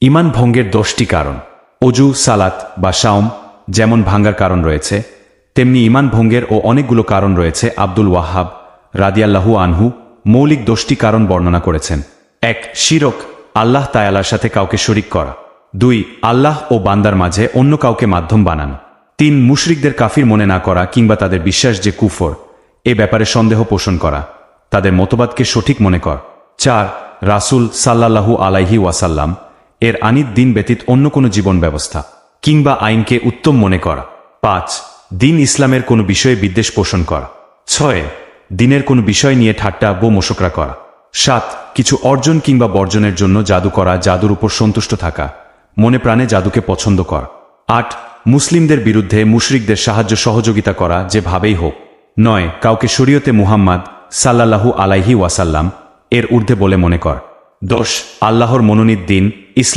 ঈমান ভঙ্গের 10টি কারণ। অজু, সালাত বা সাওম যেমন ভাঙ্গার কারণ রয়েছে, তেমনি ঈমান ভঙ্গের ও অনেকগুলো কারণ রয়েছে। আব্দুল ওয়াহাব রাদিয়াল্লাহু আনহু মৌলিক 10টি কারণ বর্ণনা করেছেন। 1. শিরক, আল্লাহ তাআলার সাথে কাউকে শরিক করা। 2. আল্লাহ ও বান্দার মাঝে অন্য কাউকে মাধ্যম বানানো। 3. মুশরিকদের কাফির মনে না করা কিংবা তাদের বিশ্বাস যে কুফর, এ ব্যাপারে সন্দেহ পোষণ করা, তাদের মতবাদকে সঠিক মনে কর। 4. রাসূল সাল্লাল্লাহু আলাইহি ওয়াসাল্লাম এর আনিত দিন ব্যতীত অন্য কোনো জীবন ব্যবস্থা কিংবা আইনকে উত্তম মনে করা। 5. দিন ইসলামের কোনো বিষয়ে বিদ্বেষ পোষণ করা। 6. দিনের কোনো বিষয় নিয়ে ঠাট্টা ও মশকরা করা। 7. কিছু অর্জন কিংবা বর্জনের জন্য জাদু করা, জাদুর উপর সন্তুষ্ট থাকা, মনে প্রাণে জাদুকে পছন্দ করা। 8. মুসলিমদের বিরুদ্ধে মুশরিকদের সাহায্য সহযোগিতা করা, যেভাবেই হোক। 9. কাউকে শরীয়তে মুহাম্মদ সাল্লাল্লাহু আলাইহি ওয়াসাল্লাম এর ঊর্ধ্বে বলে মনে কর। 10. আল্লাহর মনোনীত দিন ইসলাম